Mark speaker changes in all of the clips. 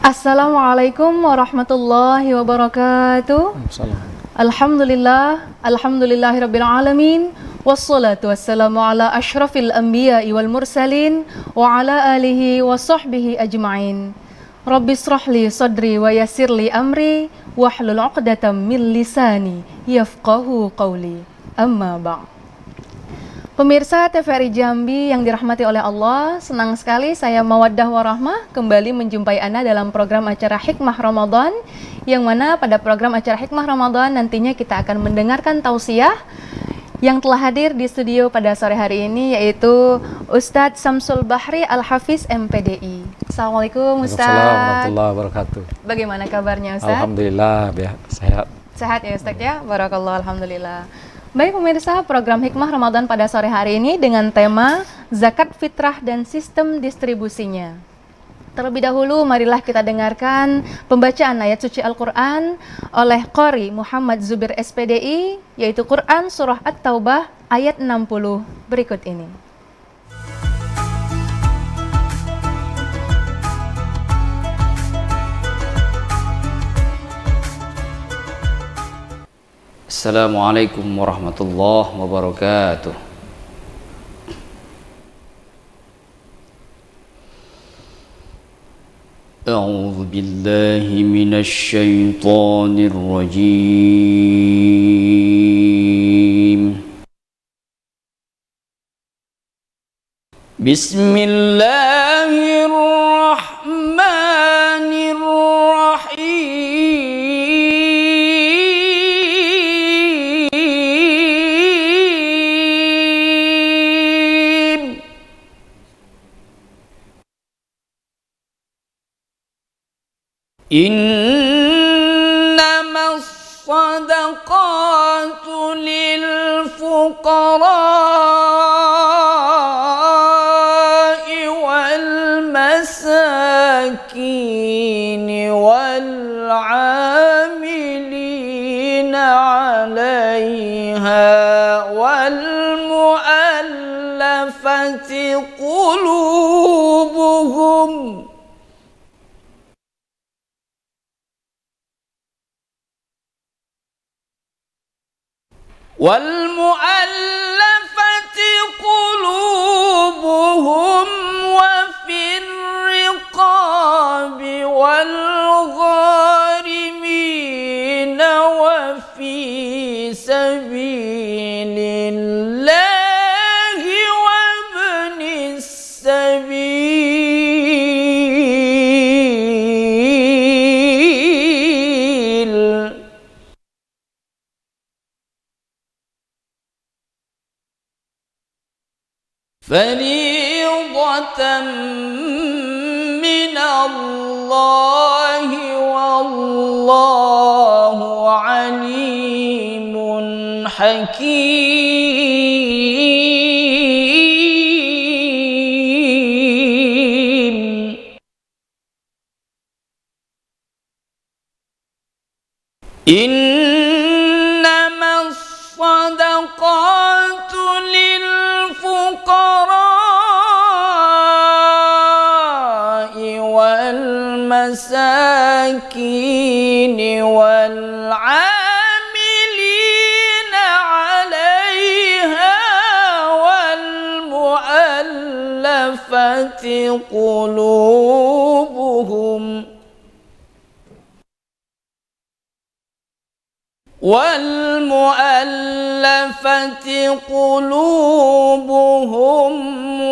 Speaker 1: Assalamualaikum warahmatullahi wabarakatuh. Alhamdulillahirabbil alamin. Wassalatu wassalamu ala asyrafil anbiya'i wal mursalin wa ala alihi wa sahbihi ajma'in. Rabbishrahli sadri wa yassirli amri wahlul 'uqdatam min lisani yafqahu qawli. Amma ba'd. Pemirsa TVRI Jambi yang dirahmati oleh Allah, senang sekali saya Mawaddah Warahmah kembali menjumpai Anda dalam program acara Hikmah Ramadan, yang mana pada program acara Hikmah Ramadan nantinya kita akan mendengarkan tausiah yang telah hadir di studio pada sore hari ini, yaitu Ustadz Samsul Bahri Al-Hafiz MPDI. Assalamualaikum Ustadz.
Speaker 2: Assalamualaikum warahmatullahi wabarakatuh.
Speaker 1: Bagaimana kabarnya Ustadz?
Speaker 2: Alhamdulillah, sehat.
Speaker 1: Sehat ya Ustadz ya? Barakallah, Alhamdulillah. Baik pemirsa, program Hikmah Ramadan pada sore hari ini dengan tema Zakat Fitrah dan Sistem Distribusinya. Terlebih dahulu, marilah kita dengarkan pembacaan ayat suci Al-Quran oleh Qori Muhammad Zubir SPDI, yaitu Quran Surah At-Taubah ayat 60 berikut ini.
Speaker 3: Assalamualaikum warahmatullahi wabarakatuh. A'udzu billahi minasy syaithanir rajim. Bismillahirrahmanirrahim. Innamas sadaqatu lil fuqara'i wal masakin wal 'amilina 'alayha wal mu'allafati qulubuhum وَالْمُؤَلَّفَةِ قُلُوبُهُمْ وَفِي الرِّقَابِ وَالْغَارِمِينَ وَفِي سَبِيلِ اللَّهِ وَابْنِ السَّبِيلِ فريضة من الله والله عليم حكيم. إنما الصدقات والمساكين والعاملين عليها والمؤلفة قلوبهم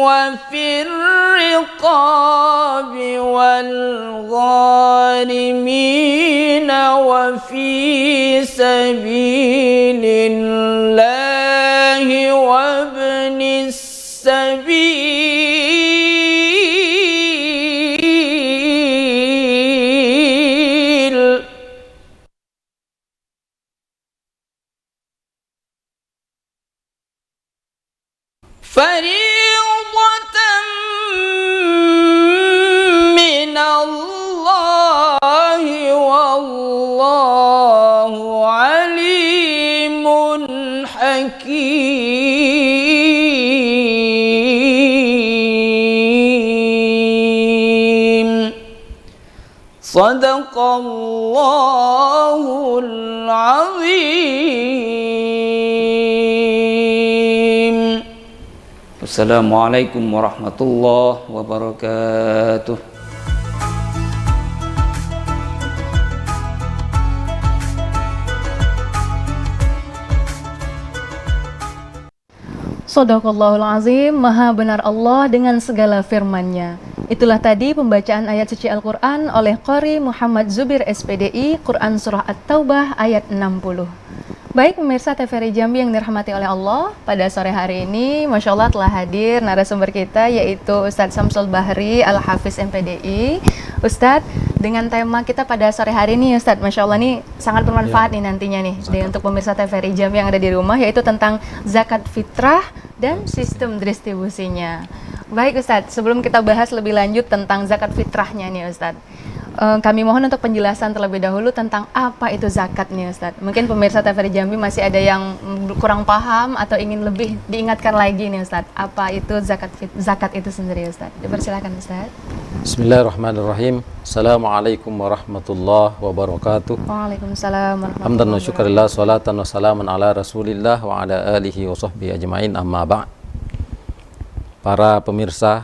Speaker 3: وفي الرقاب والغارمين وفي سبيل الله وابن السبيل. فريضة من الله Sadaqallahul azim. Assalamualaikum warahmatullahi wabarakatuh.
Speaker 1: Shadaqallahul azim, maha benar Allah dengan segala firman-Nya. Itulah tadi pembacaan ayat suci Al-Quran oleh Qori Muhammad Zubir SPDI, Quran Surah At-Taubah ayat 60. Baik pemirsa TVRI Jambi yang dirahmati oleh Allah, pada sore hari ini Masya Allah telah hadir narasumber kita yaitu Ustadz Samsul Bahri Al-Hafiz MPDI. Ustadz, dengan tema kita pada sore hari ini Ustadz, Masya Allah ini sangat bermanfaat nih nantinya nih untuk pemirsa TVRI Jambi yang ada di rumah, yaitu tentang zakat fitrah dan sistem distribusinya. Baik Ustadz, sebelum kita bahas lebih lanjut tentang zakat fitrahnya nih Ustadz, kami mohon untuk penjelasan terlebih dahulu tentang apa itu zakat nih Ustadz. Mungkin pemirsa TVRI Jambi masih ada yang kurang paham atau ingin lebih diingatkan lagi nih Ustadz, apa itu zakat itu sendiri Ustadz. Dipersilakan Ustadz.
Speaker 2: Bismillahirrahmanirrahim. Assalamualaikum warahmatullahi wabarakatuh.
Speaker 1: Waalaikumsalam warahmatullahi
Speaker 2: Hamdan wa syukurillah, salatan wa salaman ala rasulillah wa ala alihi wa sahbihi ajma'in, amma ba'd. Para pemirsa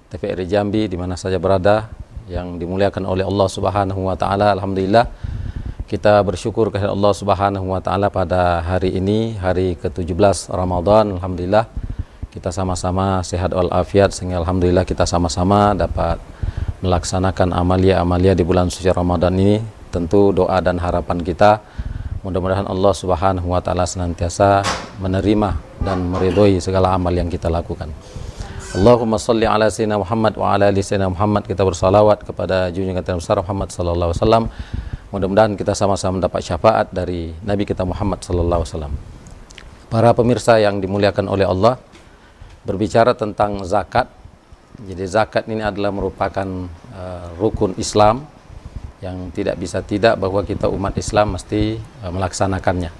Speaker 2: TVRI Jambi di mana saja berada, yang dimuliakan oleh Allah Subhanahu wa taala, alhamdulillah kita bersyukur kepada Allah Subhanahu wa taala pada hari ini, hari ke-17 Ramadan. Alhamdulillah kita sama-sama sehat walafiat, sehingga alhamdulillah kita sama-sama dapat melaksanakan amalia-amalia di bulan suci Ramadan ini. Tentu doa dan harapan kita mudah-mudahan Allah Subhanahu wa taala senantiasa menerima dan meridhoi segala amal yang kita lakukan. Allahumma salli ala sayyidina Muhammad wa ala ali sayyidina Muhammad. Kita bersalawat kepada junjungan kita besar Muhammad sallallahu alaihi wasallam. Mudah-mudahan kita sama-sama mendapat syafaat dari Nabi kita Muhammad sallallahu alaihi wasallam. Para pemirsa yang dimuliakan oleh Allah, berbicara tentang zakat. Jadi zakat ini adalah merupakan rukun Islam yang tidak bisa tidak bahwa kita umat Islam mesti melaksanakannya.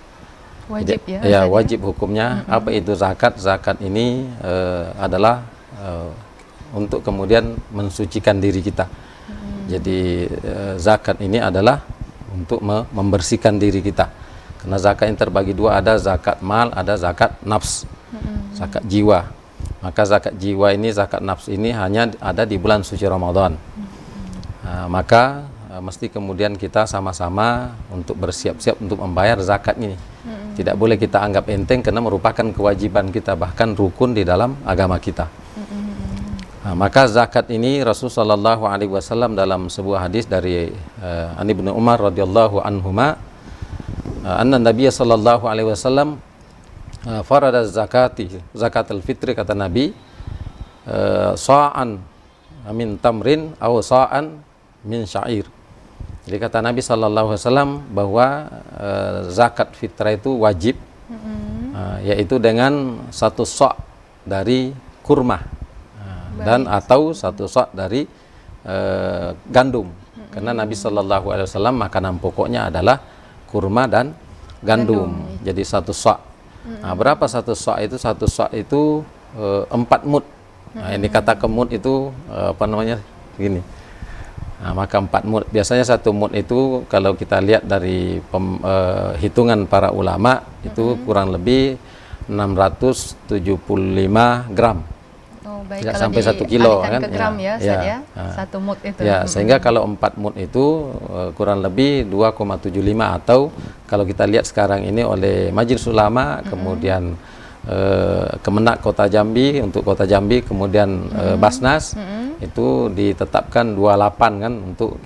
Speaker 1: Wajib
Speaker 2: jadi, ya wajib hukumnya. Apa itu zakat? Zakat ini adalah untuk kemudian mensucikan diri kita. Jadi zakat ini adalah untuk membersihkan diri kita. Karena zakat ini terbagi dua, ada zakat mal, ada zakat nafs, zakat jiwa. Maka zakat jiwa ini, zakat nafs ini hanya ada di bulan suci Ramadan. Maka mesti kemudian kita sama-sama untuk bersiap-siap untuk membayar zakat ini. Tidak boleh kita anggap enteng karena merupakan kewajiban kita, bahkan rukun di dalam agama kita. Maka zakat ini Rasulullah sallallahu alaihi wasallam dalam sebuah hadis dari Ibnu Umar radhiyallahu anhuma, anna Nabiy sallallahu alaihi wasallam farada zakatul fitri, kata Nabi, sa'an min tamrin aw sa'an min syair. Jadi kata Nabi sallallahu alaihi wasallam bahwa zakat fitrah itu wajib, yaitu dengan satu sa' dari kurma, dan atau satu sa' dari gandum. Karena Nabi sallallahu alaihi wasallam makanan pokoknya adalah kurma dan gandum. Jadi satu sa'. Nah, berapa satu sa' itu? Satu sa' itu 4 mud. Nah, ini kata kemud itu apa namanya? Gini. Nah, maka 4 mud. Biasanya satu mud itu kalau kita lihat dari hitungan para ulama itu kurang lebih 675 gram.
Speaker 1: Oh, baik.
Speaker 2: Tidak
Speaker 1: Kalau
Speaker 2: sampai 1 kilo kan?
Speaker 1: ke gram ya, satu mud itu.
Speaker 2: Ya, sehingga kalau 4 mud itu kurang lebih 2,75, atau kalau kita lihat sekarang ini oleh Majelis Ulama, kemudian Kemenak Kota Jambi, untuk Kota Jambi, kemudian Basnas, itu ditetapkan 28 kan untuk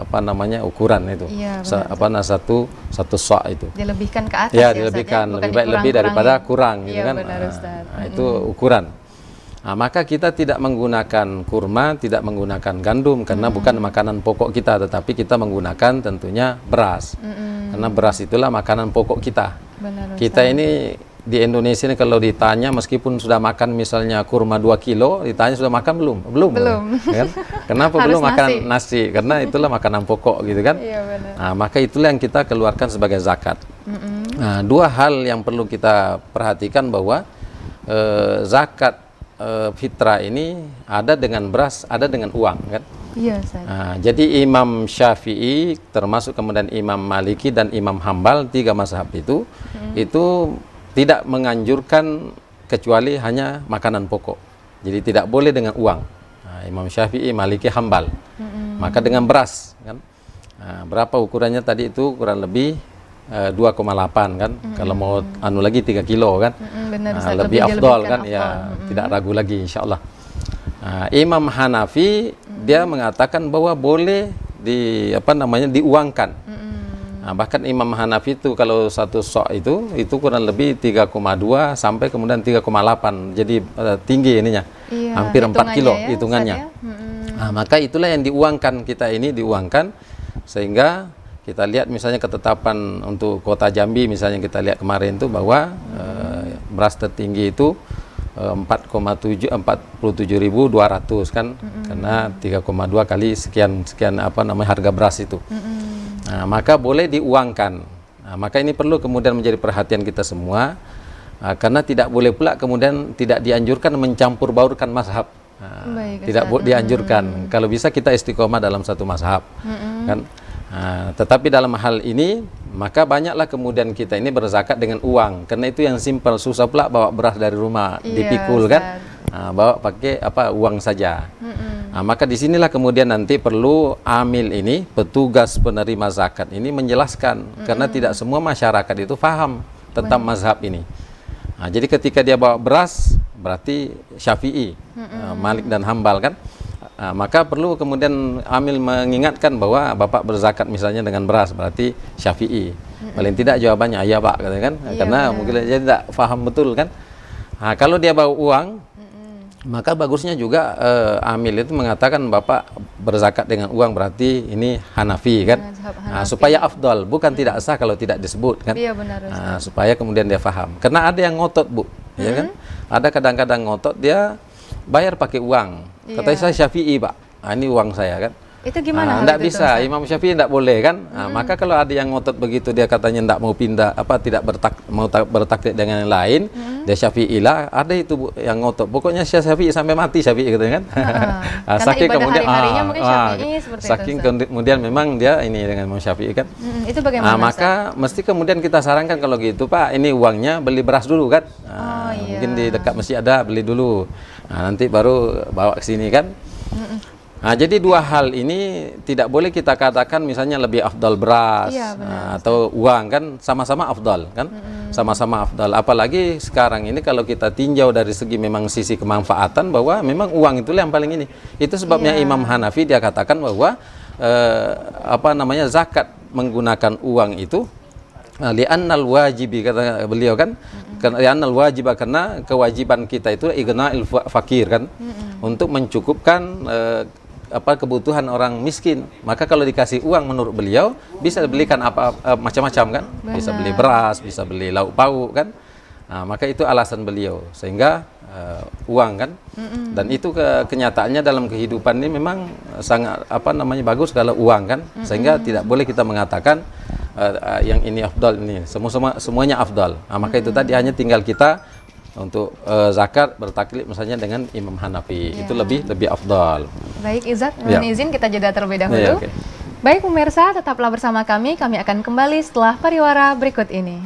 Speaker 2: apa namanya ukuran itu. Iya, satu sa' itu.
Speaker 1: Dilebihkan ke atas
Speaker 2: ya, dilebihkan, lebih baik lebih daripada kurang gitu kan.
Speaker 1: Benar, Ustaz.
Speaker 2: Itu ukuran. Nah, maka kita tidak menggunakan kurma, tidak menggunakan gandum karena bukan makanan pokok kita, tetapi kita menggunakan tentunya beras. Karena beras itulah makanan pokok kita.
Speaker 1: Benar,
Speaker 2: kita ini di Indonesia ini kalau ditanya, meskipun sudah makan misalnya kurma 2 kilo, ditanya sudah makan belum? Belum. Kan? Kenapa belum makan nasi? Karena itulah makanan pokok gitu kan.
Speaker 1: Iya, benar.
Speaker 2: Nah, maka itulah yang kita keluarkan sebagai zakat. Nah, 2 hal yang perlu kita perhatikan bahwa zakat fitrah ini ada dengan beras, ada dengan uang kan.
Speaker 1: Iya, Ustaz.
Speaker 2: Nah, jadi Imam Syafi'i termasuk kemudian Imam Maliki dan Imam Hambal, 3 mazhab itu tidak menganjurkan kecuali hanya makanan pokok. Jadi tidak boleh dengan uang. Nah, Imam Syafi'i, Maliki, Hambal. Maka dengan beras kan. Nah, berapa ukurannya tadi itu kurang lebih 2,8 kan. Kalau mau anu lagi 3 kilo kan.
Speaker 1: Benar,
Speaker 2: Nah,
Speaker 1: Ustaz.
Speaker 2: lebih afdol kan
Speaker 1: afdol.
Speaker 2: ya, tidak ragu lagi insyaallah. Nah, Imam Hanafi dia mengatakan bahwa boleh diuangkan. Nah, bahkan Imam Hanafi itu kalau satu sok itu kurang lebih 3,2 sampai kemudian 3,8. Jadi tinggi ininya.
Speaker 1: Iya,
Speaker 2: hampir 4 kilo
Speaker 1: ya,
Speaker 2: hitungannya.
Speaker 1: Ustaz, ya?
Speaker 2: Nah, maka itulah yang diuangkan, kita ini diuangkan sehingga kita lihat misalnya ketetapan untuk kota Jambi misalnya kita lihat kemarin itu bahwa beras tertinggi itu 47.200 kan, karena 3,2 kali sekian harga beras itu. Nah, maka boleh diuangkan. Nah, maka ini perlu kemudian menjadi perhatian kita semua, karena tidak boleh pula kemudian tidak dianjurkan mencampur baurkan mazhab. Nah, tidak dianjurkan. Kalau bisa kita istiqomah dalam satu mazhab, kan. Nah, tetapi dalam hal ini maka banyaklah kemudian kita ini berzakat dengan uang, karena itu yang simpel, susah pula bawa beras dari rumah dipikul kan. Nah, bawa pakai uang saja. Nah, maka disinilah kemudian nanti perlu amil ini, petugas penerima zakat ini menjelaskan, karena tidak semua masyarakat itu paham tentang mazhab ini. Nah, jadi ketika dia bawa beras berarti Syafi'i, Malik dan Hambal kan. Nah, maka perlu kemudian amil mengingatkan bahwa Bapak berzakat misalnya dengan beras berarti Syafi'i. Paling tidak jawabannya iya Pak, kan?
Speaker 1: Iya,
Speaker 2: Karena
Speaker 1: benar.
Speaker 2: mungkin dia tidak paham betul kan. Nah, kalau dia bawa uang, maka bagusnya juga amil itu mengatakan Bapak berzakat dengan uang berarti ini Hanafi kan.
Speaker 1: Mazhab
Speaker 2: Nah,
Speaker 1: Hanafi.
Speaker 2: supaya afdal, bukan tidak sah kalau tidak disebut kan.
Speaker 1: Iya, benar, Ustaz.
Speaker 2: Nah, supaya kemudian dia paham. Karena ada yang ngotot Bu, ya kan? Ada kadang-kadang ngotot dia bayar pakai uang. Katanya saya Syafi'i Pak, nah, ini uang saya kan.
Speaker 1: Itu gimana?
Speaker 2: Tidak bisa, Imam Syafi'i tidak boleh kan. Nah, maka kalau ada yang ngotot begitu dia katanya tidak mau pindah, tidak bertaklid dengan yang lain, dia Syafi'i lah. Ada itu Bu, yang ngotot. Pokoknya saya Syafi'i sampai mati Syafi'i gitu kan.
Speaker 1: Karena
Speaker 2: Saking
Speaker 1: ibadah
Speaker 2: kemudian
Speaker 1: hari-harinya mungkin Syafi'i seperti itu,
Speaker 2: saking
Speaker 1: Ustaz.
Speaker 2: kemudian memang dia ini dengan Imam Syafi'i kan.
Speaker 1: Itu bagaimana?
Speaker 2: Nah, maka mesti kemudian kita sarankan kalau gitu Pak, ini uangnya beli beras dulu kan. Nah,
Speaker 1: iya.
Speaker 2: mungkin di dekat masjid ada, beli dulu. Nah, nanti baru bawa ke sini kan. Nah, jadi dua hal ini tidak boleh kita katakan misalnya lebih afdal beras,
Speaker 1: Iya, benar,
Speaker 2: atau uang kan, sama-sama afdal kan. Sama-sama afdal. Apalagi sekarang ini kalau kita tinjau dari segi memang sisi kemanfaatan bahwa memang uang itulah yang paling ini. Itu sebabnya
Speaker 1: Iya.
Speaker 2: Imam Hanafi dia katakan bahwa zakat menggunakan uang itu li'annal wajibi, kata beliau kan, li'annal wajiba, karena kewajiban kita itu ighna'il fakir kan, untuk mencukupkan kebutuhan orang miskin. Maka kalau dikasih uang menurut beliau bisa belikan macam-macam kan. Bisa beli beras, bisa beli lauk pauk kan. Nah, maka itu alasan beliau, sehingga uang kan. Dan itu kenyataannya dalam kehidupan ini memang sangat bagus kalau uang kan, sehingga tidak boleh kita mengatakan yang ini afdal, ini semuanya afdal. Nah, maka itu tadi hanya tinggal kita untuk zakat bertaklid misalnya dengan Imam Hanafi, itu lebih afdal.
Speaker 1: Baik, Izat, mohon izin kita jeda terlebih dahulu.
Speaker 2: Ya, oke.
Speaker 1: Baik pemirsa, tetaplah bersama kami akan kembali setelah pariwara berikut ini.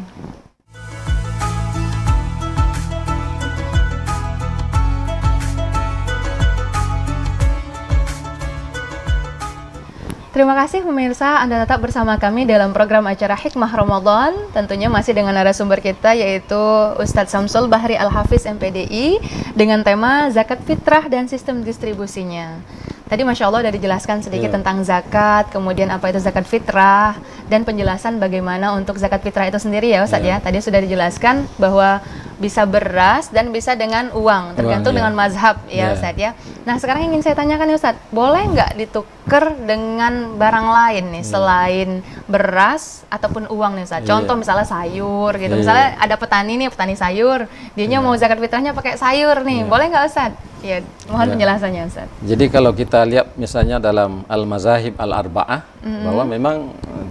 Speaker 1: Terima kasih pemirsa, Anda tetap bersama kami dalam program acara Hikmah Ramadan. Tentunya masih dengan narasumber kita yaitu Ustadz Samsul Bahri Al-Hafiz MPDI dengan tema zakat fitrah dan sistem distribusinya. Tadi Masya Allah sudah dijelaskan sedikit tentang zakat, kemudian apa itu zakat fitrah, dan penjelasan bagaimana untuk zakat fitrah itu sendiri ya Ustadz ya. Tadi sudah dijelaskan bahwa bisa beras dan bisa dengan uang, tergantung dengan mazhab ya Ustadz ya. Nah sekarang ingin saya tanyakan ya Ustadz, boleh nggak ditukar dengan barang lain nih selain beras ataupun uang nih Ustadz? Contoh misalnya sayur gitu, misalnya ada petani nih, petani sayur, dianya mau zakat fitrahnya pakai sayur nih, boleh nggak Ustadz? Ya, mohon penjelasannya Ustadz.
Speaker 2: Jadi kalau kita lihat misalnya dalam Al-Mazahib Al-Arba'ah, bahwa memang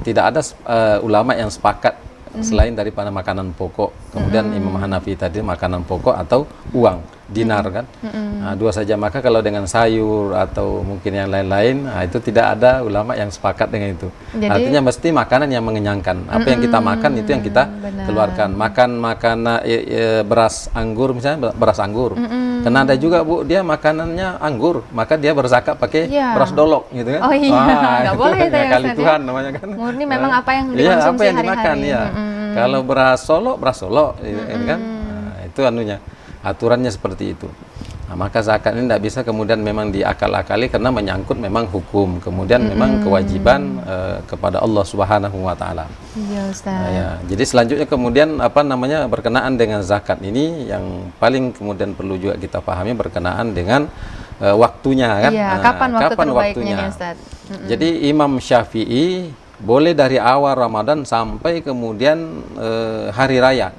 Speaker 2: tidak ada ulama yang sepakat selain daripada makanan pokok. Kemudian Imam Hanafi tadi makanan pokok atau uang, dinar kan. Nah, dua saja. Maka kalau dengan sayur atau mungkin yang lain-lain, nah, itu tidak ada ulama yang sepakat dengan itu.
Speaker 1: Jadi,
Speaker 2: artinya mesti makanan yang mengenyangkan. Apa yang kita makan itu yang kita keluarkan. Makan makanan beras anggur misalnya, beras anggur. Karena ada juga Bu, dia makanannya anggur, maka dia berzakat pakai beras dolok gitu kan.
Speaker 1: Oh iya, nggak boleh itu ya,
Speaker 2: kali
Speaker 1: Ustaz,
Speaker 2: Tuhan
Speaker 1: ya?
Speaker 2: namanya kan.
Speaker 1: Murni memang apa yang
Speaker 2: Iya,
Speaker 1: dikonsumsi
Speaker 2: apa yang dimakan
Speaker 1: hari-hari.
Speaker 2: ya. Kalau beras Solo ini kan. Nah, itu anunya. Aturannya seperti itu. Nah, maka zakat ini tidak bisa kemudian memang diakal-akali karena menyangkut memang hukum, kemudian memang kewajiban kepada Allah Subhanahu wa taala.
Speaker 1: Iya, Ustaz.
Speaker 2: Nah, ya. Jadi selanjutnya kemudian apa namanya berkenaan dengan zakat ini yang paling kemudian perlu juga kita pahami berkenaan dengan waktunya kan.
Speaker 1: Iya,
Speaker 2: Nah,
Speaker 1: kapan waktu terbaiknya nih, Ustaz?
Speaker 2: Jadi Imam Syafi'i boleh dari awal Ramadan sampai kemudian hari raya.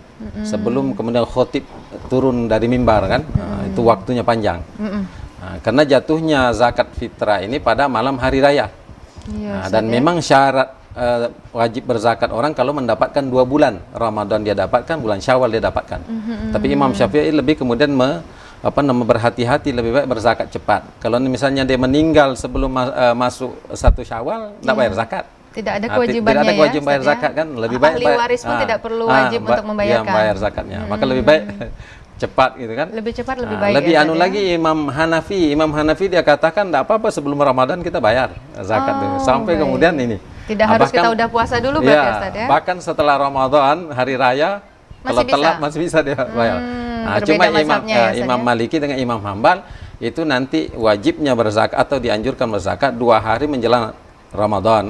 Speaker 2: Sebelum kemudian khotib turun dari mimbar kan. Nah, itu waktunya panjang. Nah, karena jatuhnya zakat fitrah ini pada malam hari raya.
Speaker 1: Iya,
Speaker 2: Nah, dan memang syarat wajib berzakat orang kalau mendapatkan 2 bulan Ramadan dia dapatkan, bulan Syawal dia dapatkan. Tapi Imam Syafi'i lebih kemudian berhati-hati, lebih baik berzakat cepat. Kalau misalnya dia meninggal sebelum masuk 1 Syawal, tidak bayar zakat.
Speaker 1: Tidak ada kewajibannya,
Speaker 2: tidak ada kewajiban bayar
Speaker 1: Ustaz, ya?
Speaker 2: zakat kan, lebih baik
Speaker 1: Ahli waris pun tidak perlu wajib untuk membayarkan.
Speaker 2: Iya, bayar zakatnya. Maka lebih baik cepat gitu kan.
Speaker 1: Lebih cepat lebih baik.
Speaker 2: Lebih
Speaker 1: ya,
Speaker 2: anu
Speaker 1: Ustaz, ya?
Speaker 2: lagi Imam Hanafi dia katakan tidak apa-apa sebelum Ramadan kita bayar zakat tuh. Sampai kemudian ini.
Speaker 1: Tidak harus kita udah puasa dulu berarti, Ustaz, ya?
Speaker 2: Bahkan setelah Ramadan hari raya kalau telat masih bisa dia bayar. Nah, cuma Imam Maliki dengan Imam Hambal itu nanti wajibnya berzakat atau dianjurkan berzakat 2 hari menjelang Ramadan,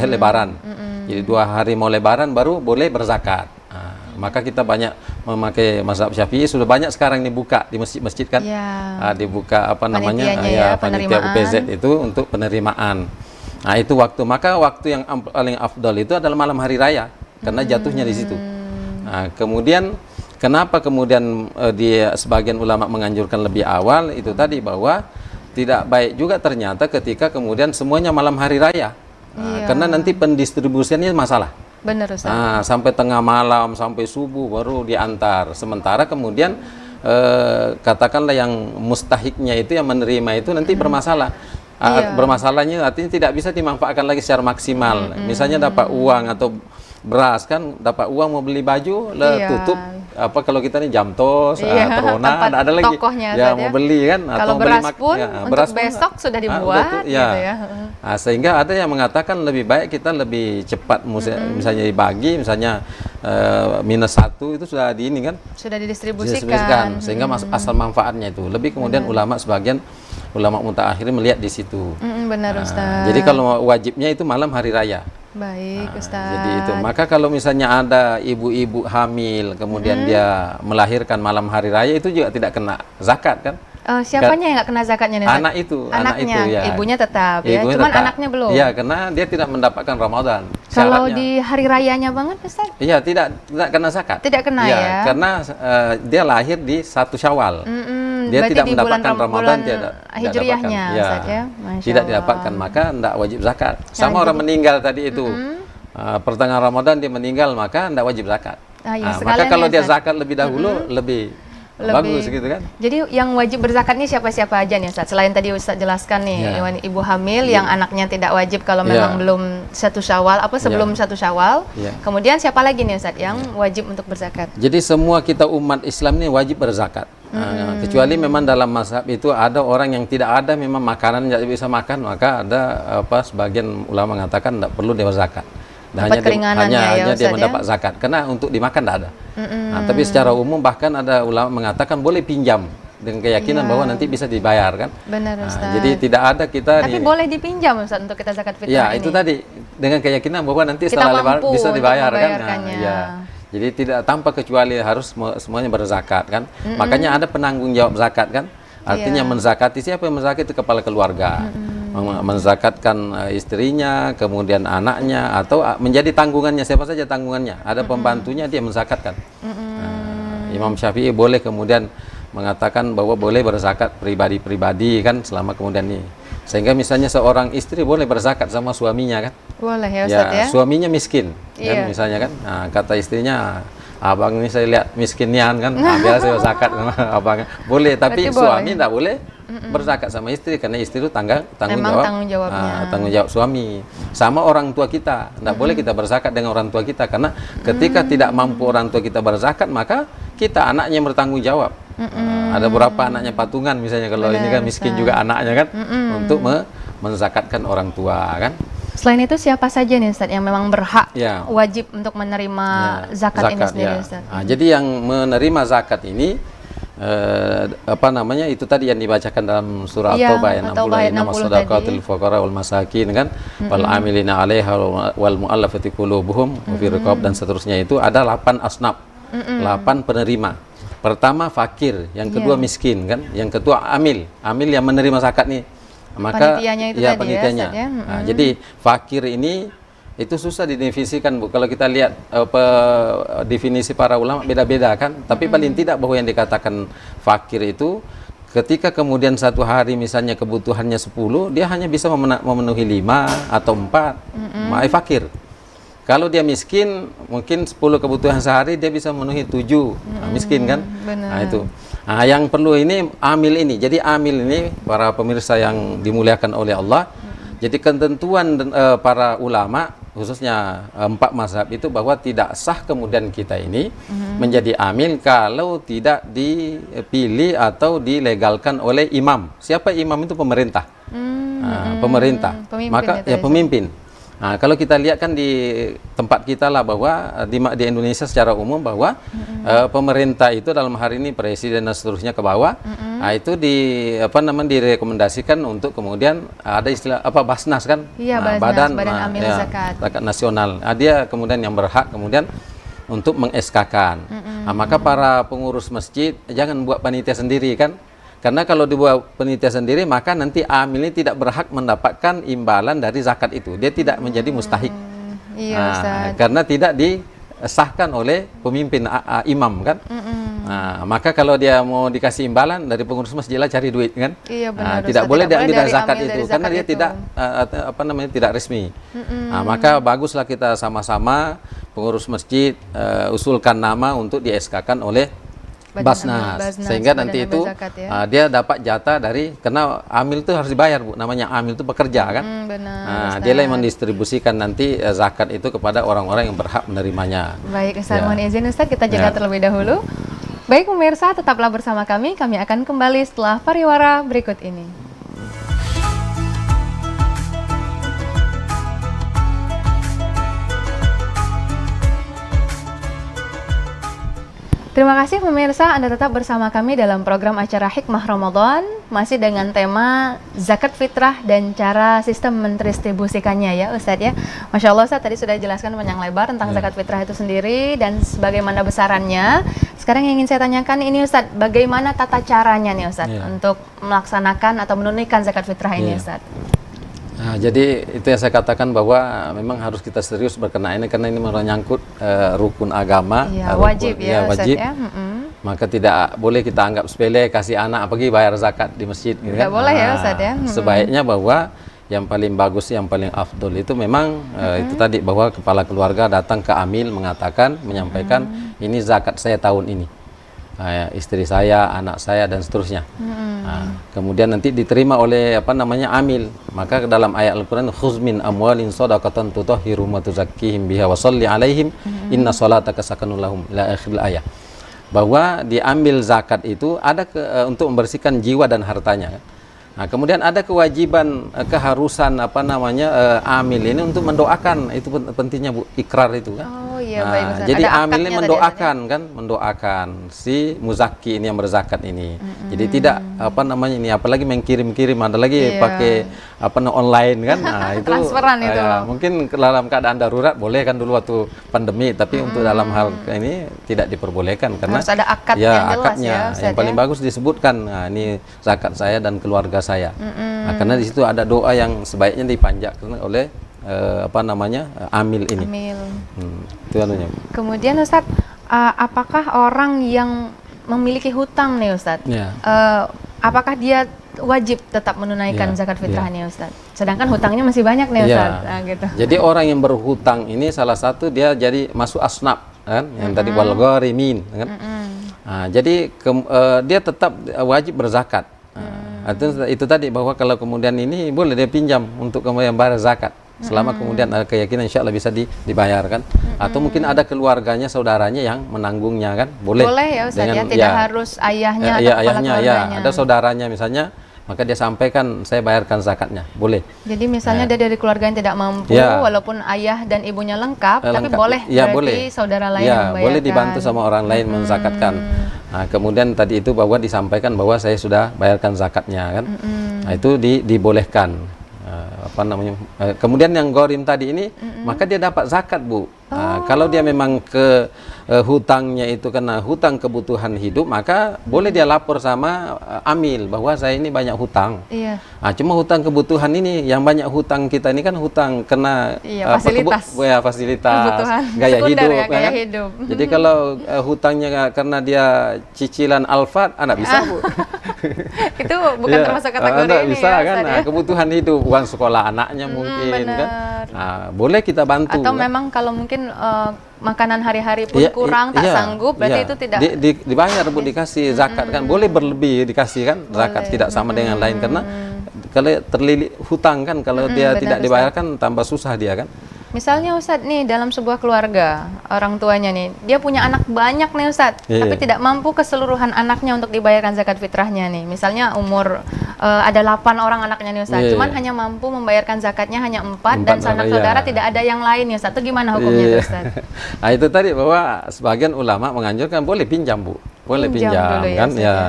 Speaker 2: Lebaran. Jadi 2 hari mau Lebaran baru boleh berzakat. Nah, maka kita banyak memakai mazhab Syafi'i, sudah banyak sekarang dibuka di masjid-masjid kan. Dibuka panitia UPZ itu untuk penerimaan. Nah, itu waktu. Maka waktu yang paling afdal itu adalah malam hari raya karena jatuhnya di situ. Nah, kemudian kenapa kemudian sebagian ulama menganjurkan lebih awal itu tadi bahwa tidak baik juga ternyata ketika kemudian semuanya malam hari raya. Karena nanti pendistribusiannya masalah.
Speaker 1: Benar, Ustaz.
Speaker 2: Nah, sampai tengah malam, sampai subuh baru diantar. Sementara kemudian katakanlah yang mustahiknya itu, yang menerima itu nanti bermasalah. Bermasalahnya artinya tidak bisa dimanfaatkan lagi secara maksimal. Misalnya dapat uang atau beras kan, dapat uang mau beli baju, tutup kalau kita nih Jamtos, Trona, ada lagi mau beli kan,
Speaker 1: kalau
Speaker 2: atau
Speaker 1: beras
Speaker 2: beli
Speaker 1: pun untuk besok sudah dibuat gitu ya.
Speaker 2: Nah, sehingga ada yang mengatakan lebih baik kita lebih cepat misalnya dibagi, misalnya -1 itu sudah di ini kan,
Speaker 1: sudah didistribusikan.
Speaker 2: Sehingga asal manfaatnya itu lebih kemudian sebagian ulama mutaakhirin melihat di situ.
Speaker 1: Benar, Ustaz.
Speaker 2: Jadi kalau wajibnya itu malam hari raya.
Speaker 1: Baik, Ustaz.
Speaker 2: Jadi itu. Maka kalau misalnya ada ibu-ibu hamil kemudian dia melahirkan malam hari raya itu juga tidak kena zakat kan?
Speaker 1: Siapanya yang nggak kena zakatnya nih?
Speaker 2: Anak itu,
Speaker 1: anaknya, ibunya tetap ya. Cuman anaknya belum.
Speaker 2: Iya, karena dia tidak mendapatkan Ramadan.
Speaker 1: Kalau di hari rayanya banget, Ustaz?
Speaker 2: Iya, tidak kena zakat.
Speaker 1: Tidak kena ya?
Speaker 2: Karena dia lahir di 1 Syawal. Dia tidak mendapatkan Ramadan, tidak
Speaker 1: hijriyahnya, Ustaz, ya.
Speaker 2: Tidak didapatkan, maka tidak wajib zakat. Sama orang meninggal tadi itu. Pertengahan Ramadan dia meninggal, maka tidak wajib zakat. Maka kalau dia zakat lebih dahulu lebih bagus gitu kan.
Speaker 1: Jadi yang wajib berzakat ini siapa-siapa aja nih, Ustaz? Selain tadi Ustaz jelaskan nih, ibu hamil yang anaknya tidak wajib kalau memang belum 1 Syawal, sebelum 1 Syawal. Kemudian siapa lagi nih, Ustaz, yang wajib untuk berzakat?
Speaker 2: Jadi semua kita umat Islam ini wajib berzakat. Kecuali memang dalam mazhab itu ada orang yang tidak ada memang makanan tidak bisa makan, maka ada sebagian ulama mengatakan tidak perlu dia berzakat. Hanya dia mendapat zakat karena untuk dimakan tidak ada. Nah, tapi secara umum bahkan ada ulama mengatakan boleh pinjam dengan keyakinan bahwa nanti bisa dibayar kan.
Speaker 1: Benar, Ustaz.
Speaker 2: Jadi tidak ada kita.
Speaker 1: Tapi boleh dipinjam, Ustaz, untuk kita zakat fitrah ini.
Speaker 2: Itu tadi dengan keyakinan bahwa nanti setelah lebaran bisa dibayar kan. Jadi tidak tanpa kecuali harus semuanya berzakat kan. Makanya ada penanggung jawab zakat kan. Artinya menzakati, siapa yang menzakati? Itu kepala keluarga. Menzakatkan istrinya, kemudian anaknya, atau menjadi tanggungannya, siapa saja tanggungannya. Ada pembantunya, dia menzakatkan. Imam Syafi'i boleh kemudian mengatakan bahwa boleh berzakat pribadi-pribadi kan, selama kemudian ini Sehingga misalnya seorang istri boleh berzakat sama suaminya kan?
Speaker 1: Boleh ya Ustaz ya.
Speaker 2: Suaminya miskin
Speaker 1: Iya.
Speaker 2: kan misalnya kan. Nah, kata istrinya, abang ini saya lihat miskin nian kan, biar saya zakat sama abang. Boleh, tapi
Speaker 1: Berarti
Speaker 2: suami
Speaker 1: boleh.
Speaker 2: tidak boleh berzakat sama istri karena istri itu tanggung
Speaker 1: Memang
Speaker 2: jawab.
Speaker 1: tanggung jawabnya.
Speaker 2: Tanggung jawab suami. Sama orang tua kita, tidak boleh kita berzakat dengan orang tua kita karena ketika tidak mampu orang tua kita berzakat, maka kita anaknya yang bertanggung jawab. Ada beberapa anaknya patungan misalnya kalau ini kan miskin juga anaknya kan untuk menzakatkan orang tua kan.
Speaker 1: Selain itu siapa saja nih Ustaz yang memang berhak
Speaker 2: Ya.
Speaker 1: wajib untuk menerima zakat ini sendiri
Speaker 2: ya.
Speaker 1: Ustaz?
Speaker 2: Nah, jadi yang menerima zakat ini apa namanya itu tadi yang dibacakan dalam surah
Speaker 1: Iya,
Speaker 2: At-Taubah ayat
Speaker 1: At-Taubah
Speaker 2: 60
Speaker 1: ayat
Speaker 2: innamas
Speaker 1: 60
Speaker 2: shadaqatul fuqara wal masakin kan wal amilina 'alaiha wal mu'allafati qulubuhum wa fi riqab dan seterusnya itu ada 8 asnaf. 8 penerima. Pertama fakir, yang kedua miskin kan, yang kedua amil yang menerima zakat nih. Maka
Speaker 1: Panitianya itu
Speaker 2: ya
Speaker 1: tadi
Speaker 2: panitianya.
Speaker 1: ya, Ustaz, ya?
Speaker 2: Nah, jadi fakir ini itu susah didefinisikan Bu. Kalau kita lihat definisi para ulama beda-beda kan. Tapi paling tidak bahwa yang dikatakan fakir itu ketika kemudian satu hari misalnya kebutuhannya 10, dia hanya bisa memenuhi 5 atau 4. Fakir. Kalau dia miskin, mungkin 10 kebutuhan sehari dia bisa memenuhi 7. Nah, miskin kan?
Speaker 1: Benar.
Speaker 2: Nah, itu. Nah, yang perlu ini amil ini. Jadi amil ini para pemirsa yang dimuliakan oleh Allah. Jadi ketentuan para ulama khususnya 4 mazhab itu bahwa tidak sah kemudian kita ini menjadi amil kalau tidak dipilih atau dilegalkan oleh imam. Siapa imam itu? Pemerintah. Pemerintah.
Speaker 1: Pemimpin
Speaker 2: Maka
Speaker 1: itu ya,
Speaker 2: pemimpin. Nah, kalau kita lihat kan di tempat kita lah bahwa di Indonesia secara umum bahwa pemerintah itu dalam hari ini presiden dan seterusnya ke bawah, nah, itu direkomendasikan untuk kemudian ada istilah Basnas kan,
Speaker 1: Iya, Basnas, Badan Amil Zakat.
Speaker 2: Zakat Nasional. Nah, dia kemudian yang berhak kemudian untuk meng-SK-kan. Nah, maka para pengurus masjid jangan buat panitia sendiri kan. Karena kalau dibuat penitia sendiri, maka nanti amil ini tidak berhak mendapatkan imbalan dari zakat itu. Dia tidak menjadi mustahik.
Speaker 1: Iya, Ustaz.
Speaker 2: Karena tidak disahkan oleh pemimpin imam kan. Nah, maka kalau dia mau dikasih imbalan dari pengurus masjid lah cari duit kan.
Speaker 1: Iya, benar,
Speaker 2: Tidak
Speaker 1: Ustaz.
Speaker 2: boleh
Speaker 1: Tidak
Speaker 2: diambil
Speaker 1: boleh
Speaker 2: dari zakat
Speaker 1: diambil
Speaker 2: itu
Speaker 1: dari
Speaker 2: karena
Speaker 1: zakat
Speaker 2: dia
Speaker 1: itu.
Speaker 2: tidak tidak resmi. Nah, maka baguslah kita sama-sama pengurus masjid usulkan nama untuk di-SK-kan oleh Basnas, sehingga
Speaker 1: Badan
Speaker 2: nanti
Speaker 1: Amil
Speaker 2: itu
Speaker 1: Zakat, ya.
Speaker 2: dia dapat jatah dari, karena amil itu harus dibayar Bu, namanya amil itu pekerja kan.
Speaker 1: Benar,
Speaker 2: Nah,
Speaker 1: Ustaz.
Speaker 2: dia lah yang mendistribusikan nanti zakat itu kepada orang-orang yang berhak menerimanya.
Speaker 1: Baik, Ustaz,
Speaker 2: Ya.
Speaker 1: mohon izin Ustaz kita jeda
Speaker 2: Ya.
Speaker 1: terlebih dahulu. Baik pemirsa, tetaplah bersama kami akan kembali setelah pariwara berikut ini. Terima kasih pemirsa, Anda tetap bersama kami dalam program acara Hikmah Ramadan, masih dengan tema zakat fitrah dan cara sistem mendistribusikannya ya Ustadz ya. Masya Allah Ustadz tadi sudah jelaskan panjang lebar tentang zakat fitrah itu sendiri dan bagaimana besarannya. Sekarang yang ingin saya tanyakan ini Ustadz, bagaimana tata caranya nih Ustadz untuk melaksanakan atau menunaikan zakat fitrah ini Ustadz?
Speaker 2: Nah, jadi itu yang saya katakan bahwa memang harus kita serius berkenaan ini karena ini menyangkut rukun agama,
Speaker 1: Iya, wajib ya,
Speaker 2: wajib.
Speaker 1: Ustadz ya.
Speaker 2: Maka tidak boleh kita anggap sepele kasih anak pergi bayar zakat di masjid gitu
Speaker 1: Tidak
Speaker 2: kan.
Speaker 1: boleh ya Ustadz ya.
Speaker 2: Sebaiknya bahwa yang paling bagus, yang paling afdol itu memang itu tadi bahwa kepala keluarga datang ke amil mengatakan, menyampaikan ini zakat saya tahun ini. Istri saya, anak saya dan seterusnya. Nah, kemudian nanti diterima oleh amil. Maka dalam ayat Al-Qur'an khuz min amwalin shadaqatan tutahhiruhum wa tuzakkihim biha wa shalli alaihim inna salataka sakanun lahum ila akhir ayat. Bahwa diambil zakat itu ada untuk membersihkan jiwa dan hartanya. Nah, kemudian ada kewajiban, keharusan amil ini untuk mendoakan, itu pentingnya Bu, ikrar itu kan.
Speaker 1: Oh iya, baik Ustaz.
Speaker 2: Jadi
Speaker 1: Ada
Speaker 2: amil
Speaker 1: akadnya
Speaker 2: ini
Speaker 1: tadi,
Speaker 2: mendoakan kan, mendoakan si muzaki ini yang berzakat ini. Jadi tidak ini apalagi mengirim-kirim, ada lagi pakai online kan. Nah, itu
Speaker 1: transferan itu.
Speaker 2: Mungkin dalam keadaan darurat boleh kan dulu waktu pandemi, tapi untuk dalam hal ini tidak diperbolehkan karena
Speaker 1: harus ada akad
Speaker 2: ya,
Speaker 1: yang jelas
Speaker 2: akadnya
Speaker 1: ya, Ustaz,
Speaker 2: yang paling bagus disebutkan. Nah, ini zakat saya dan keluarga saya. Nah, karena di situ ada doa yang sebaiknya dipanjatkan oleh amil ini.
Speaker 1: Amil.
Speaker 2: Itu anunya.
Speaker 1: Kemudian Ustadz, apakah orang yang memiliki hutang nih Ustadz,
Speaker 2: Ya.
Speaker 1: apakah dia wajib tetap menunaikan
Speaker 2: Iya,
Speaker 1: zakat fitrah
Speaker 2: iya.
Speaker 1: nih Ustaz. Sedangkan hutangnya masih banyak nih Ustaz.
Speaker 2: Iya.
Speaker 1: Nah, gitu.
Speaker 2: Jadi orang yang berhutang ini salah satu dia jadi masuk asnaf kan, yang tadi wal gharimin kan. Nah, jadi dia tetap wajib berzakat. Nah, itu tadi bahwa kalau kemudian ini boleh dia pinjam untuk kemudian bayar zakat. Selama kemudian ada keyakinan insya Allah bisa dibayarkan. Atau mungkin ada keluarganya, saudaranya yang menanggungnya kan, boleh.
Speaker 1: Boleh ya Ustaz ya, tidak harus ayahnya atau
Speaker 2: iya,
Speaker 1: kepala
Speaker 2: ayahnya ya,
Speaker 1: keluarganya.
Speaker 2: ada saudaranya misalnya, maka dia sampaikan saya bayarkan zakatnya, boleh.
Speaker 1: Jadi misalnya dia dari keluarga yang tidak mampu,
Speaker 2: Ya.
Speaker 1: walaupun ayah dan ibunya lengkap, tapi
Speaker 2: Lengkap.
Speaker 1: boleh
Speaker 2: Ya,
Speaker 1: berarti
Speaker 2: boleh.
Speaker 1: saudara lain
Speaker 2: Ya,
Speaker 1: membayarkan.
Speaker 2: boleh dibantu sama orang lain menzakatkan. Nah, kemudian tadi itu bahwa disampaikan bahwa saya sudah bayarkan zakatnya kan. Nah, itu dibolehkan. Apa namanya? Kemudian yang gharim tadi ini, maka dia dapat zakat, Bu. Nah, kalau dia memang hutangnya itu karena hutang kebutuhan hidup, maka boleh dia lapor sama amil bahwa saya ini banyak hutang.
Speaker 1: Iya.
Speaker 2: Nah, cuma hutang kebutuhan ini, yang banyak hutang kita ini kan hutang kena
Speaker 1: Iya, fasilitas.
Speaker 2: fasilitas,
Speaker 1: Kebutuhan
Speaker 2: gaya
Speaker 1: sekunder
Speaker 2: hidup,
Speaker 1: ya, gaya
Speaker 2: kan?
Speaker 1: hidup.
Speaker 2: Jadi kalau hutangnya karena dia cicilan Alfat, anak bisa, Bu.
Speaker 1: Itu bukan
Speaker 2: Iya,
Speaker 1: termasuk kategori
Speaker 2: Anda
Speaker 1: ini
Speaker 2: bisa
Speaker 1: ya,
Speaker 2: kan.
Speaker 1: Ustaz,
Speaker 2: Nah,
Speaker 1: ya?
Speaker 2: kebutuhan hidup, uang sekolah anaknya mungkin kan.
Speaker 1: benar.
Speaker 2: Nah, boleh kita bantu.
Speaker 1: Atau
Speaker 2: kan?
Speaker 1: memang kalau mungkin makanan hari-hari pun
Speaker 2: Iya,
Speaker 1: kurang, tak
Speaker 2: iya,
Speaker 1: sanggup, berarti
Speaker 2: iya.
Speaker 1: itu tidak
Speaker 2: dibayar, Bu, dikasih zakat kan. Boleh berlebih dikasih kan zakat, tidak sama dengan lain karena kalau terlilit hutang kan, kalau dia
Speaker 1: benar,
Speaker 2: tidak
Speaker 1: Ustaz.
Speaker 2: dibayarkan tambah susah dia kan.
Speaker 1: Misalnya Ustadz nih, dalam sebuah keluarga, orang tuanya nih, dia punya anak banyak nih Ustadz,
Speaker 2: Iya.
Speaker 1: tapi tidak mampu keseluruhan anaknya untuk dibayarkan zakat fitrahnya nih. Misalnya umur ada 8 orang anaknya nih Ustadz,
Speaker 2: Iya,
Speaker 1: cuman
Speaker 2: iya.
Speaker 1: hanya mampu membayarkan zakatnya hanya 4 dan
Speaker 2: 4
Speaker 1: sanak
Speaker 2: orang,
Speaker 1: saudara
Speaker 2: iya.
Speaker 1: tidak ada yang lain ya Ustadz. Itu gimana hukumnya
Speaker 2: Iya.
Speaker 1: tuh Ustadz?
Speaker 2: Nah, itu tadi bahwa sebagian ulama menganjurkan boleh pinjam, Bu. Boleh
Speaker 1: Pinjam
Speaker 2: pinjam,
Speaker 1: dulu ya,
Speaker 2: kan
Speaker 1: Ustaz,
Speaker 2: ya.
Speaker 1: ya.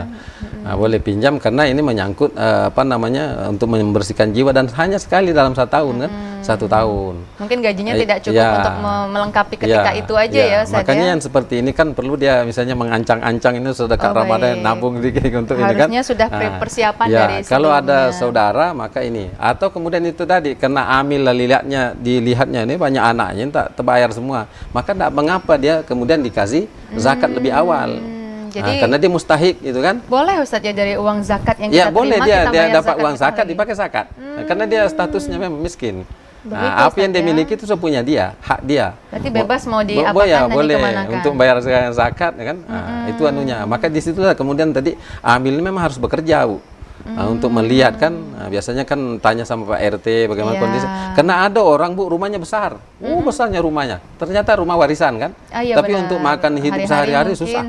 Speaker 2: Nah, boleh pinjam karena ini menyangkut apa namanya, untuk membersihkan jiwa dan hanya sekali dalam 1 tahun kan. 1 tahun.
Speaker 1: Mungkin gajinya
Speaker 2: Eh,
Speaker 1: tidak cukup
Speaker 2: ya.
Speaker 1: untuk melengkapi ketika itu aja ya Ustadz
Speaker 2: Makanya
Speaker 1: ya.
Speaker 2: yang seperti ini kan perlu dia misalnya mengancang-ancang ini sudah dekat
Speaker 1: Oh,
Speaker 2: Ramadan,
Speaker 1: baik.
Speaker 2: nabung dikit untuk ini kan.
Speaker 1: Harusnya sudah persiapan
Speaker 2: ya,
Speaker 1: dari
Speaker 2: kalau ada
Speaker 1: sebelumnya.
Speaker 2: saudara maka ini, atau kemudian itu tadi karena amil dilihatnya ini banyak anaknya tak terbayar semua, maka tidak mengapa dia kemudian dikasih zakat lebih awal.
Speaker 1: Jadi
Speaker 2: Karena dia mustahik gitu kan.
Speaker 1: boleh Ustadz ya dari uang zakat yang
Speaker 2: Ya
Speaker 1: kita
Speaker 2: boleh
Speaker 1: terima,
Speaker 2: dia
Speaker 1: kita bayar
Speaker 2: dapat uang
Speaker 1: kita
Speaker 2: zakat
Speaker 1: lagi.
Speaker 2: dipakai zakat. Nah, karena dia statusnya memang miskin.
Speaker 1: Begitu,
Speaker 2: Nah, apa yang dia
Speaker 1: Ustaz, ya.
Speaker 2: miliki itu punya dia, hak dia.
Speaker 1: Berarti bebas mau
Speaker 2: Bo-
Speaker 1: diapakan
Speaker 2: ya,
Speaker 1: dan
Speaker 2: boleh
Speaker 1: dikemanakan.
Speaker 2: untuk bayar zakat ya kan. Nah, itu anunya. Maka di situ kemudian tadi amil ini memang harus bekerja, Bu. Nah, untuk melihat kan, biasanya kan tanya sama Pak RT bagaimana
Speaker 1: Iya.
Speaker 2: kondisi. Karena ada orang, Bu, rumahnya besar. Besarnya rumahnya. Ternyata rumah warisan kan.
Speaker 1: Ah, iya,
Speaker 2: Tapi
Speaker 1: benar.
Speaker 2: untuk makan hidup
Speaker 1: Hari-hari
Speaker 2: sehari-hari
Speaker 1: mungkin susah,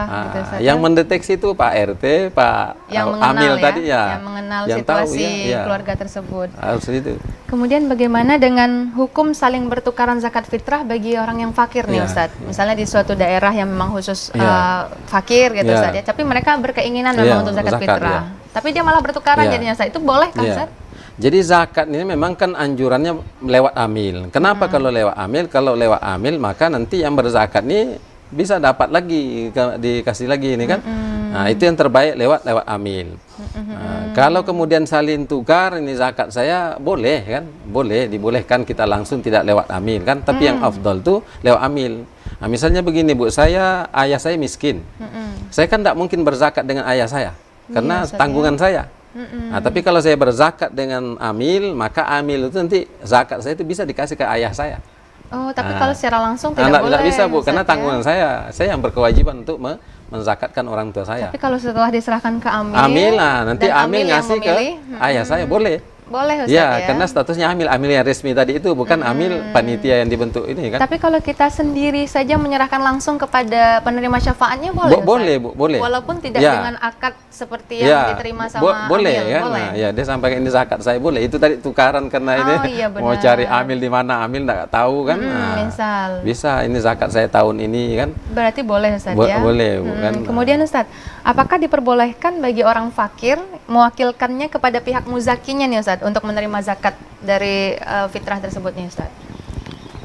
Speaker 2: Nah,
Speaker 1: gitu, Ustaz,
Speaker 2: yang
Speaker 1: ya.
Speaker 2: mendeteksi itu Pak RT, Pak
Speaker 1: yang mengenal
Speaker 2: Amil
Speaker 1: ya,
Speaker 2: tadi ya.
Speaker 1: yang mengenal
Speaker 2: Yang tahu,
Speaker 1: situasi
Speaker 2: ya.
Speaker 1: keluarga tersebut.
Speaker 2: Harus itu.
Speaker 1: Kemudian bagaimana dengan hukum saling bertukaran zakat fitrah bagi orang yang fakir nih
Speaker 2: Ya.
Speaker 1: Ustadz? Misalnya di suatu daerah yang memang khusus
Speaker 2: Ya.
Speaker 1: fakir gitu
Speaker 2: Ya.
Speaker 1: Ustadz ya, tapi mereka berkeinginan
Speaker 2: Ya,
Speaker 1: memang untuk zakat
Speaker 2: zakat,
Speaker 1: fitrah.
Speaker 2: ya.
Speaker 1: Tapi dia malah bertukaran
Speaker 2: Ya.
Speaker 1: jadinya Ustadz. Itu boleh kan
Speaker 2: Iya.
Speaker 1: Ustadz?
Speaker 2: Jadi zakat ini memang kan anjurannya lewat amil. Kenapa kalau lewat amil? Kalau lewat amil maka nanti yang berzakat ini bisa dapat lagi, dikasih lagi ini kan. Nah, itu yang terbaik lewat amil. Nah, kalau kemudian saling tukar ini zakat saya boleh kan? Boleh, dibolehkan kita langsung tidak lewat amil kan. Tapi yang afdal tuh lewat amil. Nah, misalnya begini, Bu, ayah saya miskin. Saya kan tidak mungkin berzakat dengan ayah saya karena
Speaker 1: Ustaz,
Speaker 2: tanggungan saya. Nah, tapi kalau saya berzakat dengan amil, maka amil itu nanti zakat saya itu bisa dikasih ke ayah saya.
Speaker 1: Oh, tapi
Speaker 2: Nah,
Speaker 1: kalau secara langsung tidak boleh.
Speaker 2: Tidak bisa, Bu,
Speaker 1: Ustadz,
Speaker 2: karena
Speaker 1: ya.
Speaker 2: tanggungan saya yang berkewajiban untuk menzakatkan orang tua saya.
Speaker 1: Tapi kalau setelah diserahkan ke amil,
Speaker 2: Amil, nah nanti
Speaker 1: dan
Speaker 2: amil
Speaker 1: yang
Speaker 2: ngasih ke
Speaker 1: memilih,
Speaker 2: ayah saya, boleh.
Speaker 1: boleh Ustadz
Speaker 2: Ya,
Speaker 1: ya.
Speaker 2: karena statusnya amil yang resmi tadi itu bukan amil panitia yang dibentuk ini kan.
Speaker 1: Tapi kalau kita sendiri saja menyerahkan langsung kepada penerima syafaatnya boleh? Ustaz?
Speaker 2: Boleh, Bu, boleh.
Speaker 1: Walaupun tidak
Speaker 2: Ya.
Speaker 1: dengan akad seperti yang diterima sama
Speaker 2: boleh
Speaker 1: amil,
Speaker 2: kan.
Speaker 1: boleh.
Speaker 2: Nah, ya dia sampaikan ini zakat saya boleh. Itu tadi tukaran karena ini
Speaker 1: Oh, iya,
Speaker 2: mau
Speaker 1: benar.
Speaker 2: cari amil di mana, amil enggak tahu kan. Nah,
Speaker 1: misal.
Speaker 2: bisa ini zakat saya tahun ini kan.
Speaker 1: Berarti boleh Ustaz ya?
Speaker 2: Boleh, Bu, kan.
Speaker 1: Kemudian Ustaz, apakah diperbolehkan bagi orang fakir mewakilkannya kepada pihak muzakinya nih Ustaz untuk menerima zakat dari fitrah tersebut nih Ustaz?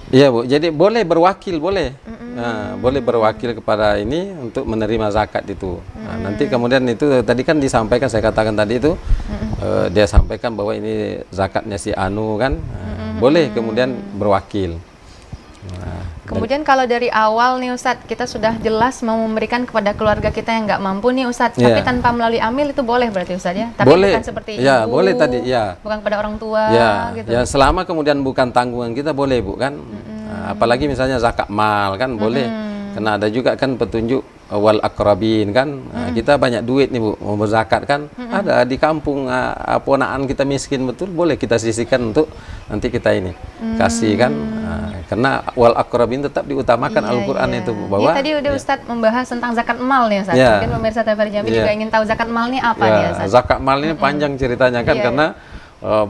Speaker 2: Iya, Bu. Jadi boleh berwakil, boleh. Nah, boleh berwakil kepada ini untuk menerima zakat itu. Nah, nanti kemudian itu tadi kan disampaikan, saya katakan tadi itu dia sampaikan bahwa ini zakatnya si Anu kan. Nah, boleh kemudian berwakil.
Speaker 1: Kemudian kalau dari awal nih Ustadz, kita sudah jelas mau memberikan kepada keluarga kita yang nggak mampu nih Ustadz, tapi tanpa melalui amil itu boleh berarti Ustadz ya? Tapi
Speaker 2: boleh,
Speaker 1: bukan seperti
Speaker 2: ya,
Speaker 1: ibu,
Speaker 2: boleh tadi, ya.
Speaker 1: bukan kepada orang tua, gitu.
Speaker 2: Ya selama kemudian bukan tanggungan kita boleh Bu kan. Apalagi misalnya zakat mal kan boleh. Karena ada juga kan petunjuk wal akrabin kan. Kita banyak duit nih Bu, mau berzakat kan. Ada di kampung ponaan kita miskin betul, boleh kita sisihkan untuk nanti kita ini kasih kan. Karena wal akrabin tetap diutamakan Al-Qur'an itu Bu, bahwa
Speaker 1: tadi udah Ustadz membahas tentang zakat mal nih Ustadz. Mungkin pemirsa TVRI Jambi juga ingin tahu zakat mal ini apa nih Ustadz?
Speaker 2: Zakat mal ini panjang ceritanya kan karena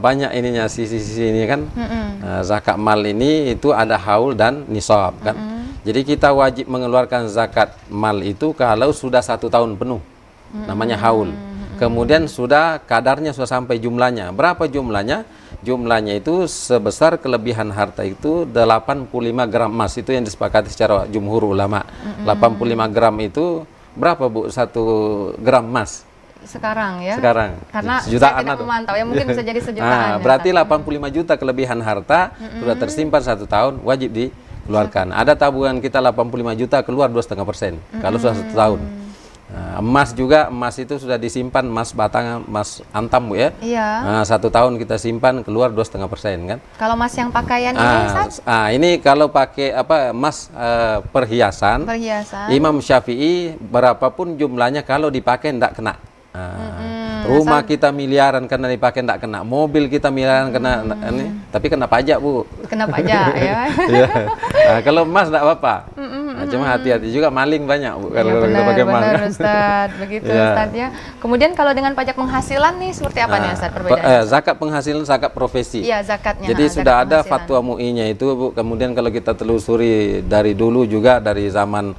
Speaker 2: banyak ininya sisi-sisi ini kan. Zakat mal ini itu ada haul dan nisab kan. Jadi kita wajib mengeluarkan zakat mal itu kalau sudah 1 tahun penuh, namanya haul. Kemudian sudah kadarnya sudah sampai jumlahnya. Berapa jumlahnya? Jumlahnya itu sebesar kelebihan harta itu 85 gram emas. Itu yang disepakati secara jumhur ulama. 85 gram itu berapa Bu 1 gram emas?
Speaker 1: Sekarang ya?
Speaker 2: Sekarang.
Speaker 1: Karena
Speaker 2: sejutaan
Speaker 1: saya tidak memantau ya, mungkin bisa jadi sejutaan.
Speaker 2: Berarti 85 juta kelebihan harta sudah tersimpan 1 tahun, wajib dikeluarkan. Ada tabungan kita 85 juta keluar 2,5% kalau sudah 1 tahun. Emas juga, emas itu sudah disimpan, emas batangan, emas antam Bu ya.
Speaker 1: Iya.
Speaker 2: 1 tahun kita simpan keluar 2,5% kan.
Speaker 1: Kalau emas yang pakaian ini Ustaz?
Speaker 2: Ini kalau pakai emas perhiasan. Imam Syafi'i berapapun jumlahnya kalau dipakai tidak kena. Rumah kita miliaran karena dipakai tidak kena, mobil kita miliaran kena ini, tapi kena pajak Bu. Kena pajak ya. Kalau emas tidak apa-apa. Cuma hati-hati juga maling banyak Bu kalau kita pakai emas.
Speaker 1: Benar Ustaz, begitu Ustaz ya. Kemudian kalau dengan pajak penghasilan nih seperti apa nih Ustaz perbedaannya?
Speaker 2: Zakat penghasilan, zakat profesi.
Speaker 1: Iya, zakatnya.
Speaker 2: Jadi sudah ada fatwa MUI-nya itu Bu. Kemudian kalau kita telusuri dari dulu juga dari zaman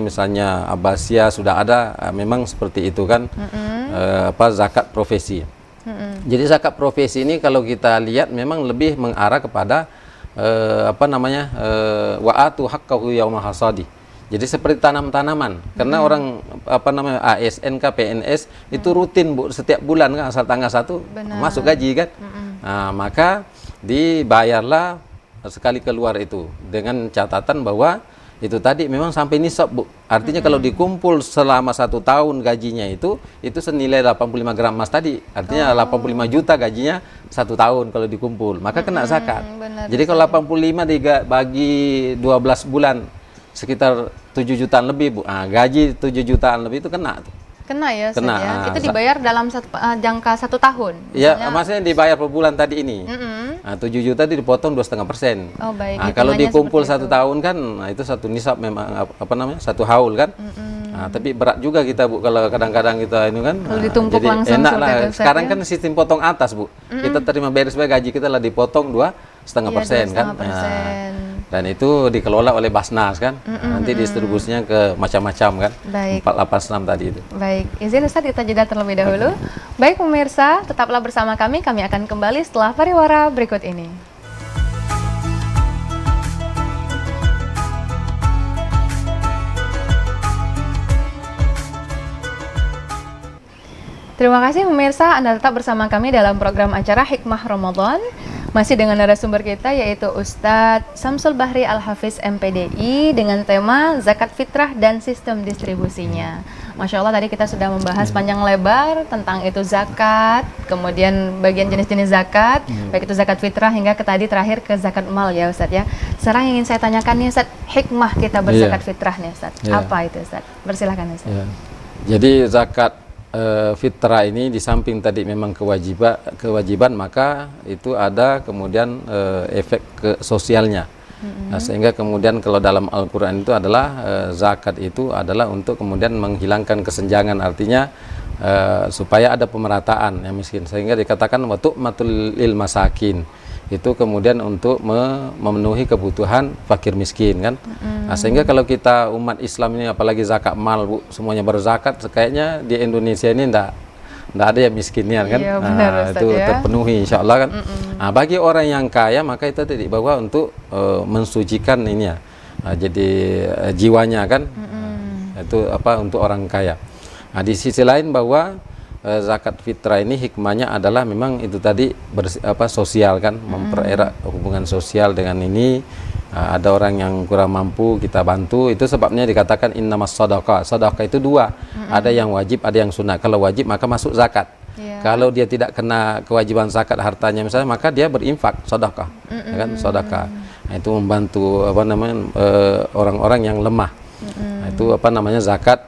Speaker 2: misalnya Abbasiyah sudah ada memang seperti itu kan. Zakat profesi. Jadi zakat profesi ini kalau kita lihat memang lebih mengarah kepada wa'atu haqqahu yauma hasadi. Jadi seperti tanam-tanaman. Karena orang ASN PNS itu rutin Bu, setiap bulan kan asal tanggal 1 masuk gaji kan. Maka dibayarlah sekali keluar itu dengan catatan bahwa itu tadi memang sampai nisab Bu. Artinya kalau dikumpul selama 1 tahun gajinya itu senilai 85 gram emas tadi. Artinya 85 juta gajinya 1 tahun kalau dikumpul. Maka kena zakat. Jadi kalau 85 dibagi 12 bulan sekitar 7 jutaan lebih Bu. Gaji 7 jutaan lebih itu kena tuh.
Speaker 1: Kena ya, ya. Itu dibayar dalam jangka 1 tahun.
Speaker 2: Iya, maksudnya dibayar per bulan tadi ini. 7 juta itu dipotong 2,5%.
Speaker 1: Oh baik.
Speaker 2: Kalau dikumpul 1 tahun kan, itu 1 nisab memang 1 haul kan. Tapi berat juga kita Bu kalau kadang-kadang kita ini kan.
Speaker 1: Kalau ditumpuk
Speaker 2: jadi
Speaker 1: langsung
Speaker 2: enak lah. Sekarang
Speaker 1: ya?
Speaker 2: kan sistem potong atas Bu. Kita terima beres gaji kita lah dipotong 2,5% kan. Dan itu dikelola oleh Basnas kan. Nanti distribusinya ke macam-macam kan.
Speaker 1: Baik.
Speaker 2: 486 tadi itu.
Speaker 1: Baik, izin Ustaz kita jeda terlebih dahulu. Baik pemirsa, tetaplah bersama kami akan kembali setelah pariwara berikut ini. Terima kasih pemirsa, Anda tetap bersama kami dalam program acara Hikmah Ramadan. Masih dengan narasumber kita yaitu Ustadz Samsul Bahri Al-Hafiz MPDI dengan tema Zakat Fitrah dan Sistem Distribusinya. Masya Allah tadi kita sudah membahas panjang lebar tentang itu zakat, kemudian bagian jenis-jenis zakat, baik itu zakat fitrah hingga ke tadi terakhir ke zakat mal ya Ustadz ya. Sekarang ingin saya tanyakan nih Ustadz, hikmah kita berzakat fitrah nih Ustadz. Apa itu Ustadz? Persilahkan Ustadz.
Speaker 2: Jadi zakat fitrah ini di samping tadi memang kewajiban maka itu ada kemudian efek ke sosialnya. Sehingga kemudian kalau dalam Al-Qur'an itu adalah zakat itu adalah untuk kemudian menghilangkan kesenjangan, artinya supaya ada pemerataan yang miskin, sehingga dikatakan wa tu'matul lil masakin, itu kemudian untuk memenuhi kebutuhan fakir miskin kan. Sehingga kalau kita umat Islam ini apalagi zakat mal Bu, semuanya berzakat, kayaknya di Indonesia ini enggak ada yang miskinnya kan.
Speaker 1: Iya, benar, Ustaz,
Speaker 2: itu terpenuhi insya Allah kan. Bagi orang yang kaya maka itu tadi bahwa untuk mensucikan ini ya, jadi jiwanya kan. Itu untuk orang kaya. Di sisi lain bahwa zakat fitrah ini hikmahnya adalah memang itu tadi sosial kan, mempererat hubungan sosial dengan ini. Ada orang yang kurang mampu kita bantu, itu sebabnya dikatakan innamas shadaqah. Sedekah itu dua, ada yang wajib, ada yang sunat. Kalau wajib maka masuk zakat. Kalau dia tidak kena kewajiban zakat hartanya misalnya, maka dia berinfak sedekah, ya kan, sedekah. Nah, itu membantu orang-orang yang lemah. Nah, itu zakat,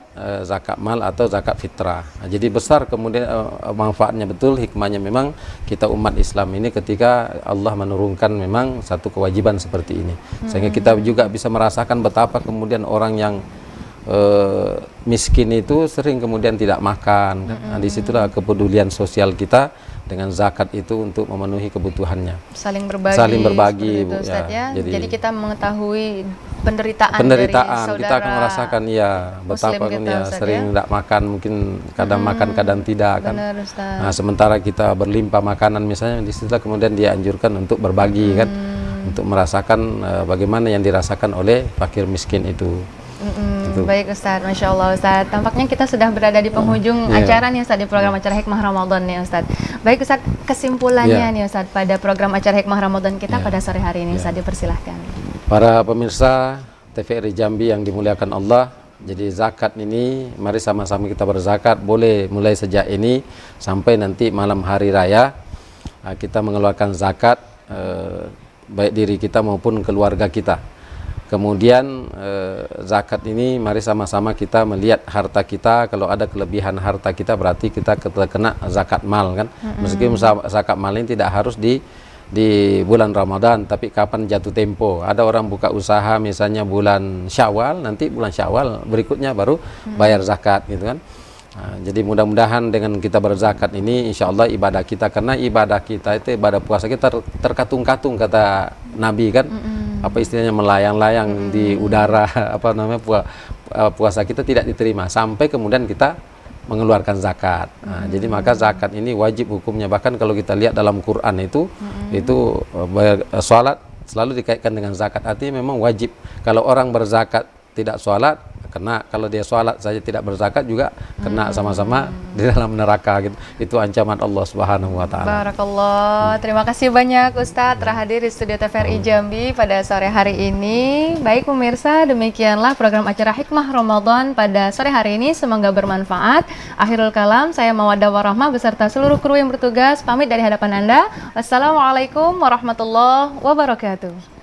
Speaker 2: zakat mal atau zakat fitrah. Nah, jadi besar kemudian manfaatnya, betul hikmahnya memang kita umat Islam ini ketika Allah menurunkan memang satu kewajiban seperti ini, sehingga kita juga bisa merasakan betapa kemudian orang yang miskin itu sering kemudian tidak makan kan? Nah, disitulah kepedulian sosial kita dengan zakat itu untuk memenuhi kebutuhannya,
Speaker 1: saling berbagi itu, Ustaz, ya. Jadi kita mengetahui penderitaan dari saudara
Speaker 2: kita akan merasakan betapa kita, Ustaz, sering tidak makan, mungkin kadang makan kadang tidak kan.
Speaker 1: Benar, Ustaz.
Speaker 2: Nah, sementara kita berlimpah makanan misalnya, disitulah kemudian dia anjurkan untuk berbagi kan, untuk merasakan bagaimana yang dirasakan oleh fakir miskin itu.
Speaker 1: Baik Ustadz, Masya Allah Ustadz, tampaknya kita sudah berada di penghujung acara nih Ustadz, di program acara Hikmah Ramadan nih Ustadz. Baik Ustadz, kesimpulannya nih Ustadz pada program acara Hikmah Ramadan kita pada sore hari ini Ustadz, dipersilahkan.
Speaker 2: Para pemirsa TVRI Jambi yang dimuliakan Allah, jadi zakat ini mari sama-sama kita berzakat, boleh mulai sejak ini sampai nanti malam hari raya kita mengeluarkan zakat, baik diri kita maupun keluarga kita. Kemudian zakat ini mari sama-sama kita melihat harta kita, kalau ada kelebihan harta kita berarti kita kena zakat mal kan. Meskipun zakat mal ini tidak harus di bulan Ramadan, tapi kapan jatuh tempo. Ada orang buka usaha misalnya bulan Syawal, nanti bulan Syawal berikutnya baru bayar zakat gitu kan. Nah, jadi mudah-mudahan dengan kita berzakat ini insya Allah ibadah kita, karena ibadah kita itu ibadah puasa kita terkatung-katung kata Nabi kan. Apa istilahnya, melayang-layang di udara, puasa kita tidak diterima sampai kemudian kita mengeluarkan zakat. Nah, jadi maka zakat ini wajib hukumnya, bahkan kalau kita lihat dalam Quran itu sholat selalu dikaitkan dengan zakat, artinya memang wajib. Kalau orang berzakat tidak sholat kena, kalau dia sholat saja tidak berzakat juga kena sama-sama di dalam neraka gitu. Itu ancaman Allah Subhanahu wa taala.
Speaker 1: Barakallah. Terima kasih banyak Ustadz telah hadir di studio TVRI Jambi pada sore hari ini. Baik pemirsa, demikianlah program acara Hikmah Ramadan pada sore hari ini, semoga bermanfaat. Akhirul kalam, saya Mawaddah Warahmah beserta seluruh kru yang bertugas pamit dari hadapan Anda. Wassalamualaikum warahmatullahi wabarakatuh.